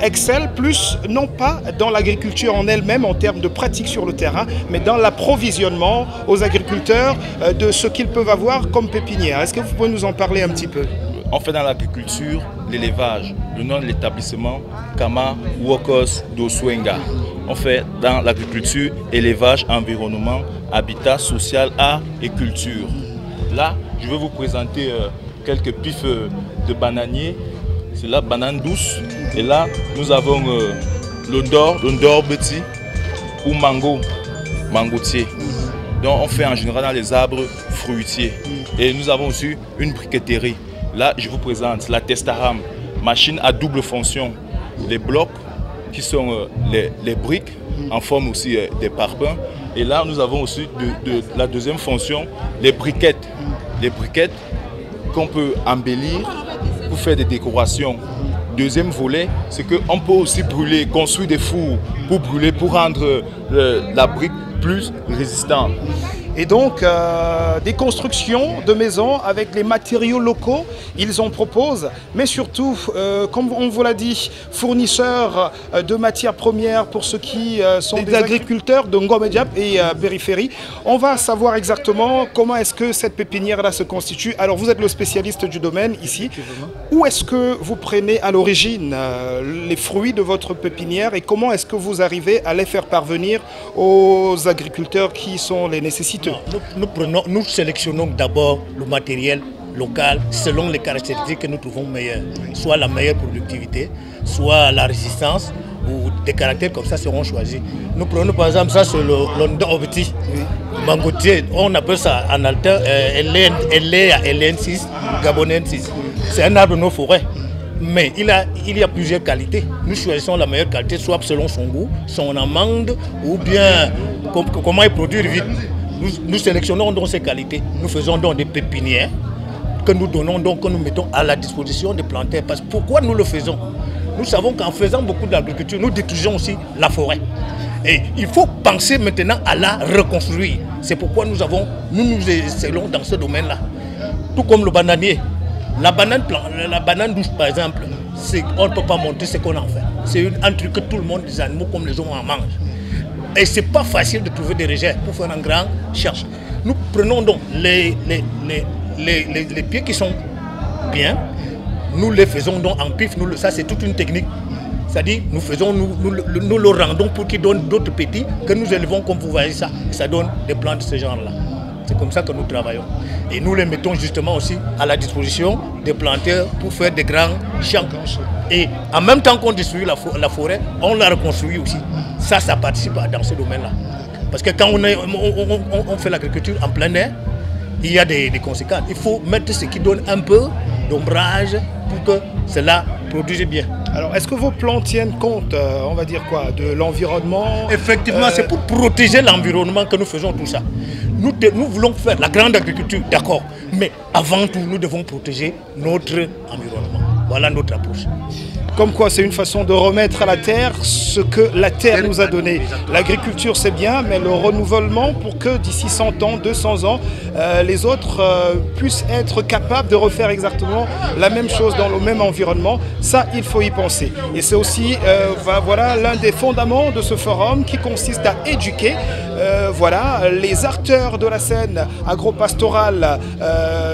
excelle plus, non pas dans l'agriculture en elle-même en termes de pratique sur le terrain, mais dans l'approvisionnement aux agriculteurs de ce qu'ils peuvent avoir comme pépinière. Est-ce que vous pouvez nous en parler un petit peu? On fait dans l'agriculture l'élevage. Le nom de l'établissement, Kama Wokos d'Oswenga. On fait dans l'agriculture, élevage, environnement, habitat, social, art et culture. Là, je vais vous présenter quelques pifs de bananiers. C'est la banane douce. Et là, nous avons le ndor petit ou mangotier. Donc on fait en général dans les arbres fruitiers. Et nous avons aussi une briqueterie. Là, je vous présente la Testaram, machine à double fonction. Les blocs qui sont les briques, en forme aussi des parpaings. Et là, nous avons aussi la deuxième fonction, les briquettes. Les briquettes qu'on peut embellir pour faire des décorations. Deuxième volet, c'est qu'on peut aussi brûler, construire des fours pour brûler, pour rendre la brique plus résistante. Et donc, des constructions de maisons avec les matériaux locaux, ils en proposent, mais surtout, comme on vous l'a dit, fournisseurs de matières premières pour ceux qui sont des agriculteurs de Ngom Diap et périphérie. On va savoir exactement comment est-ce que cette pépinière-là se constitue. Alors, vous êtes le spécialiste du domaine ici. Où est-ce que vous prenez à l'origine les fruits de votre pépinière et comment est-ce que vous arrivez à les faire parvenir aux agriculteurs qui sont les nécessiteux Nous sélectionnons d'abord le matériel local selon les caractéristiques que nous trouvons meilleures. Soit la meilleure productivité, soit la résistance, ou des caractères comme ça seront choisis. Nous prenons par exemple ça sur le London-Obiti, mangotier, on appelle ça en alter LN6, Gabonais 6. C'est un arbre de nos forêts. Mais il y a plusieurs qualités. Nous choisissons la meilleure qualité, soit selon son goût, son amande, ou bien comment il produit vite. Nous sélectionnons donc ces qualités. Nous faisons donc des pépinières que nous donnons donc, que nous mettons à la disposition des planteurs. Parce que pourquoi nous le faisons? Nous savons qu'en faisant beaucoup d'agriculture, nous détruisons aussi la forêt. Et il faut penser maintenant à la reconstruire. C'est pourquoi nous excellons dans ce domaine-là. Tout comme le bananier. La banane douce, par exemple, on ne peut pas monter ce qu'on en fait. C'est un truc que tout le monde, les animaux comme les hommes en mangent. Et ce n'est pas facile de trouver des rejets pour faire un grand cherche. Nous prenons donc les pieds qui sont bien, nous les faisons donc en pif, ça c'est toute une technique. C'est-à-dire nous le rendons pour qu'ils donnent d'autres petits que nous élevons comme vous voyez ça. Et ça donne des plants de ce genre-là. C'est comme ça que nous travaillons. Et nous les mettons justement aussi à la disposition des planteurs pour faire des grands champs. Et en même temps qu'on détruit la forêt, on la reconstruit aussi. Ça participe dans ce domaine-là. Parce que quand on fait l'agriculture en plein air, il y a des conséquences. Il faut mettre ce qui donne un peu d'ombrage pour que cela produise bien. Alors, est-ce que vos plans tiennent compte, on va dire quoi, de l'environnement? Effectivement, c'est pour protéger l'environnement que nous faisons tout ça. Nous voulons faire la grande agriculture, d'accord, mais avant tout, nous devons protéger notre environnement. Voilà notre approche. Comme quoi, c'est une façon de remettre à la terre ce que la terre nous a donné. L'agriculture, c'est bien, mais le renouvellement pour que d'ici 100 ans, 200 ans, les autres puissent être capables de refaire exactement la même chose dans le même environnement, ça, il faut y penser. Et c'est aussi voilà, l'un des fondements de ce forum qui consiste à éduquer les acteurs de la scène agro-pastorale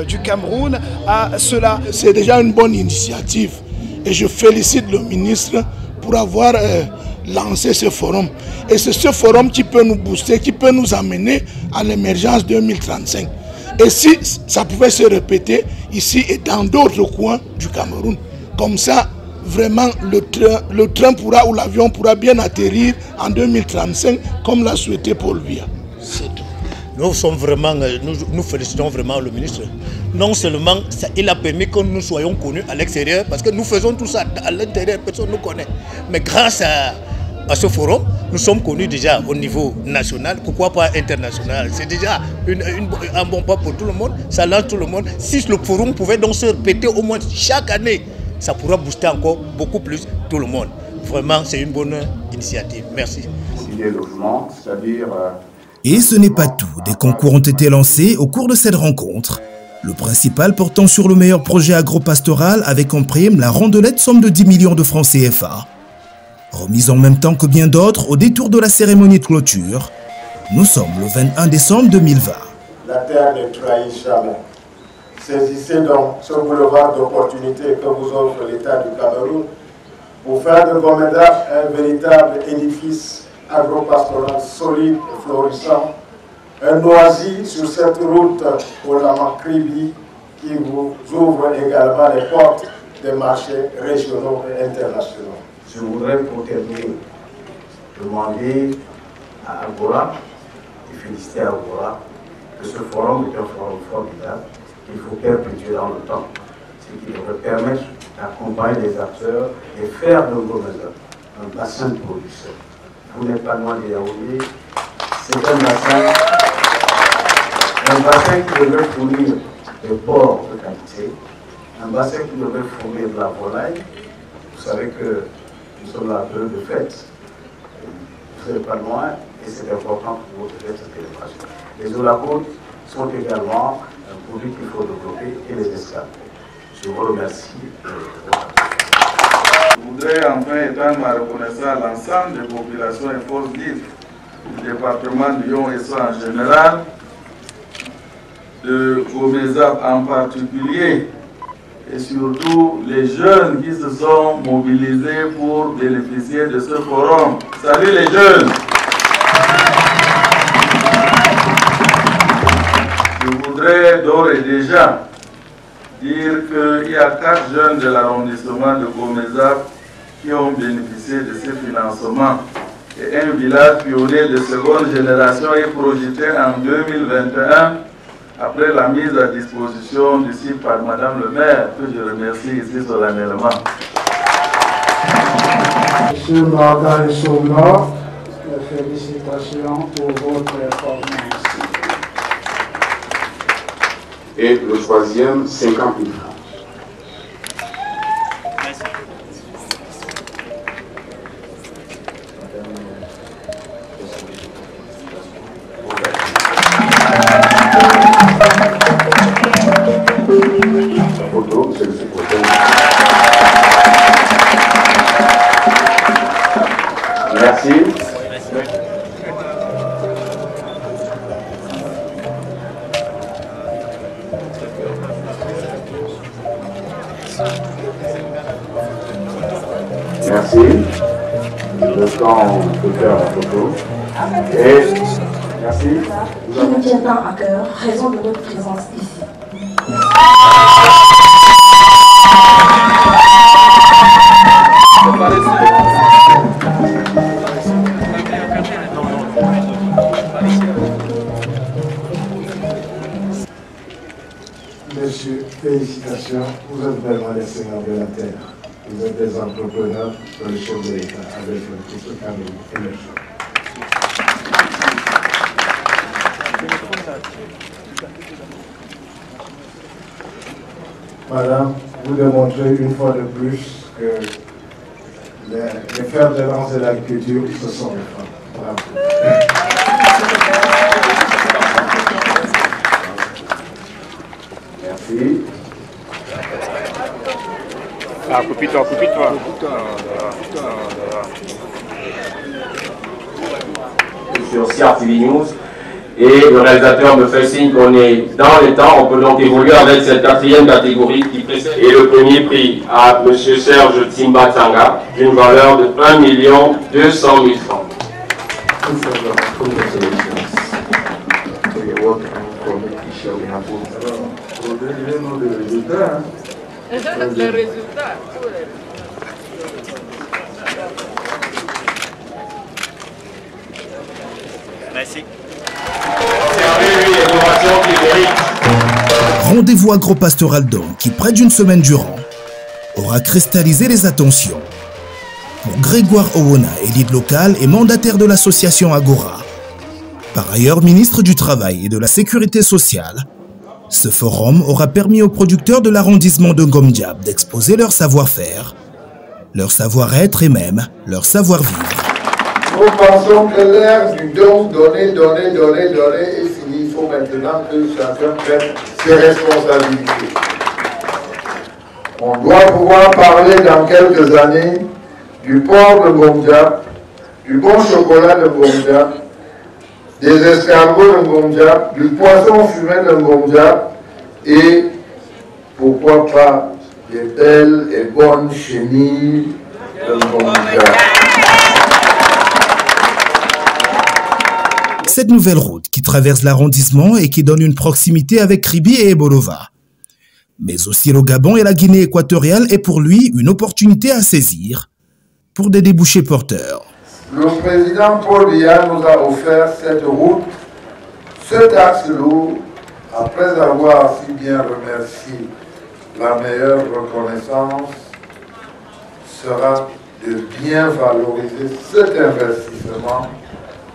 du Cameroun à cela. C'est déjà une bonne initiative. Et je félicite le ministre pour avoir lancé ce forum. Et c'est ce forum qui peut nous booster, qui peut nous amener à l'émergence 2035. Et si ça pouvait se répéter ici et dans d'autres coins du Cameroun, comme ça, vraiment, le train pourra, ou l'avion pourra bien atterrir en 2035, comme l'a souhaité Paul Biya. Nous félicitons vraiment le ministre. Non seulement il a permis que nous soyons connus à l'extérieur, parce que nous faisons tout ça à l'intérieur, personne ne nous connaît. Mais grâce à ce forum, nous sommes connus déjà au niveau national, pourquoi pas international. C'est déjà un bon pas pour tout le monde, ça lance tout le monde. Si le forum pouvait donc se répéter au moins chaque année, ça pourra booster encore beaucoup plus tout le monde. Vraiment, c'est une bonne initiative. Merci. C'est-à-dire... Et ce n'est pas tout. Des concours ont été lancés au cours de cette rencontre. Le principal portant sur le meilleur projet agro-pastoral avec en prime la rondelette somme de 10 millions de francs CFA. Remise en même temps que bien d'autres au détour de la cérémonie de clôture. Nous sommes le 21 décembre 2020. La terre ne trahit jamais. Saisissez donc ce boulevard d'opportunités que vous offre l'État du Cameroun pour faire de Gomeda un véritable édifice agro-pastoral solide et florissant, un oasis sur cette route pour la Makribi qui vous ouvre également les portes des marchés régionaux et internationaux. Je voudrais pour terminer demander à Agora et féliciter Agora que ce forum est un forum formidable qu'il faut perpétuer dans le temps, ce qui devrait permettre d'accompagner les acteurs et faire de Gomeda un bassin de production. Vous n'êtes pas loin de Yaoundé, c'est un bassin qui devrait fournir des porcs de qualité, un bassin qui devrait fournir de la volaille. Vous savez que nous sommes à la période de fête, vous n'êtes pas loin et c'est important pour votre fête cette célébration. Les eaux sont également un produit qu'il faut développer et les esclaves. Je vous remercie. Je voudrais enfin étendre ma reconnaissance à l'ensemble des populations et forces vives du département de Lyon et ça en général, de Gomeza en particulier, et surtout les jeunes qui se sont mobilisés pour bénéficier de ce forum. Salut les jeunes! d'ores et déjà dire qu'il y a 4 jeunes de l'arrondissement de Gomeza qui ont bénéficié de ces financements. Et un village pionnier de seconde génération est projeté en 2021 après la mise à disposition du site par Madame le maire, que je remercie ici solennellement. Monsieur Martin Soumna, félicitations pour votre performance. Et le troisième, 50 000 francs. Merci. Merci. Le temps de faire la photo. Et merci. Qui nous tient tant à cœur, raison de notre présence ici. Monsieur, félicitations, vous êtes vraiment les seigneurs de la terre. Vous êtes des entrepreneurs dans le chef de l'État avec le titre Cameroun émergent. Madame, vous démontrez une fois de plus que les fers de lance de l'agriculture, ce sont les femmes. Bravo. Merci. Ah, copie-toi. Sur CR TV News. Et le réalisateur me fait signe qu'on est dans les temps. On peut donc évoluer avec cette 4e catégorie qui précède. Et le premier prix à M. Serge Timba Tanga d'une valeur de 1 200 000 francs. Le résultat. Merci. Rendez-vous agropastoral donc, qui près d'une semaine durant, aura cristallisé les attentions. Pour Grégoire Owona, élite locale et mandataire de l'association Agora, par ailleurs ministre du Travail et de la Sécurité sociale, ce forum aura permis aux producteurs de l'arrondissement de Ngom-Diap d'exposer leur savoir-faire, leur savoir-être et même leur savoir-vivre. Nous pensons que l'ère du don, donner est finie. Il faut maintenant que chacun prenne ses responsabilités. On doit pouvoir parler dans quelques années du porc de Ngom-Diap, du bon chocolat de Ngom-Diap, des escargots de Ngom-Diap, du poisson fumé de Ngom-Diap et pourquoi pas des belles et bonnes chenilles de Ngom-Diap. Cette nouvelle route qui traverse l'arrondissement et qui donne une proximité avec Kribi et Ebolova, mais aussi le Gabon et la Guinée équatoriale est pour lui une opportunité à saisir pour des débouchés porteurs. Le président Paul Biya nous a offert cette route, cet axe lourd, après avoir si bien remercié. La meilleure reconnaissance sera de bien valoriser cet investissement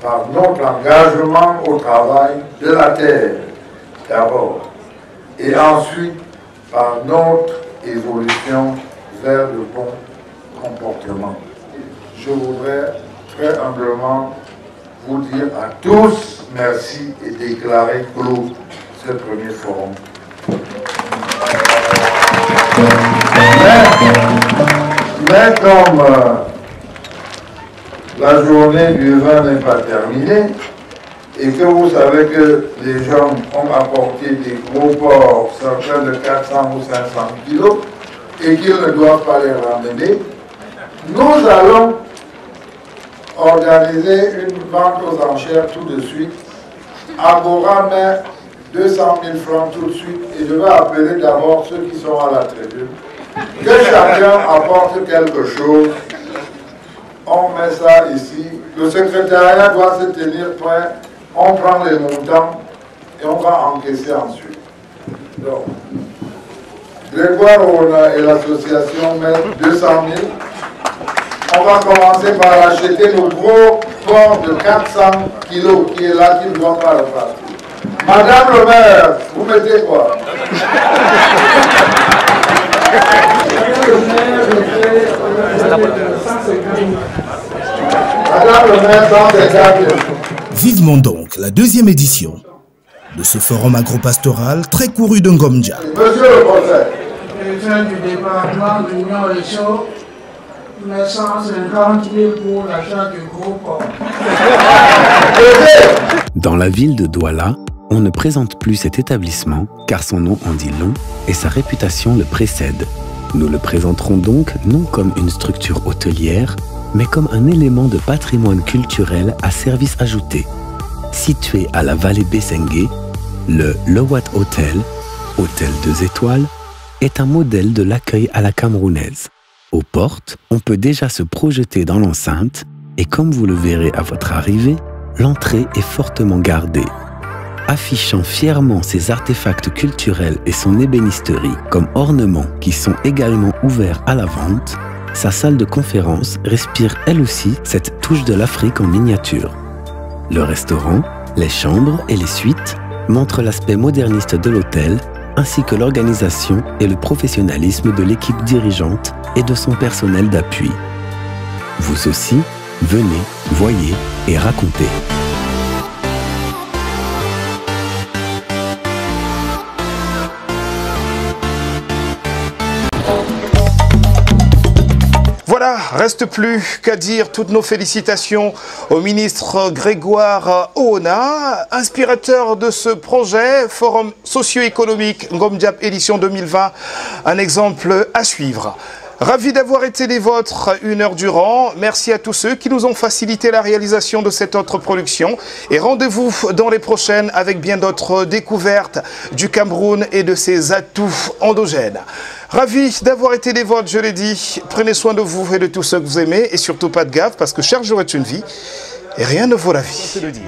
par notre engagement au travail de la terre, d'abord, et ensuite par notre évolution vers le bon comportement. Je voudrais très humblement vous dire à tous merci et déclarer clos ce premier forum. Mais comme la journée du vin n'est pas terminée et que vous savez que les gens ont apporté des gros porcs, certains de 400 ou 500 kilos, et qu'ils ne doivent pas les ramener, nous allons organiser une vente aux enchères tout de suite. Agora met 200 000 francs tout de suite et je vais appeler d'abord ceux qui sont à la tribune. Que chacun apporte quelque chose. On met ça ici. Le secrétariat doit se tenir prêt. On prend les montants et on va encaisser ensuite. Donc, Grégoire Ona et l'association mettent 200 000. On va commencer par acheter le gros porc de 400 kilos qui est là, qui ne doit pas repartir. Madame le maire, vous mettez quoi? Madame le maire, 150 000. Vivement donc la deuxième édition de ce forum agropastoral très couru de Ngom Diap. Monsieur le conseil. Directeur du département de l'Union Réchaud, 150 000 pour l'achat du gros porc. Dans la ville de Douala, on ne présente plus cet établissement car son nom en dit long et sa réputation le précède. Nous le présenterons donc non comme une structure hôtelière, mais comme un élément de patrimoine culturel à service ajouté. Situé à la vallée Bessengue, le Lowat Hotel, hôtel 2 étoiles, est un modèle de l'accueil à la camerounaise. Aux portes, on peut déjà se projeter dans l'enceinte et comme vous le verrez à votre arrivée, l'entrée est fortement gardée. Affichant fièrement ses artefacts culturels et son ébénisterie comme ornements qui sont également ouverts à la vente, sa salle de conférence respire elle aussi cette touche de l'Afrique en miniature. Le restaurant, les chambres et les suites montrent l'aspect moderniste de l'hôtel ainsi que l'organisation et le professionnalisme de l'équipe dirigeante et de son personnel d'appui. Vous aussi, venez, voyez et racontez. Voilà, reste plus qu'à dire toutes nos félicitations au ministre Grégoire Ona, inspirateur de ce projet, Forum socio-économique Ngom Diap édition 2020, un exemple à suivre. Ravi d'avoir été les vôtres une heure durant. Merci à tous ceux qui nous ont facilité la réalisation de cette autre production. Et rendez-vous dans les prochaines avec bien d'autres découvertes du Cameroun et de ses atouts endogènes. Ravi d'avoir été les vôtres, je l'ai dit. Prenez soin de vous et de tous ceux que vous aimez. Et surtout pas de gaffe parce que chaque jour est une vie et rien ne vaut la vie. C'est le dire.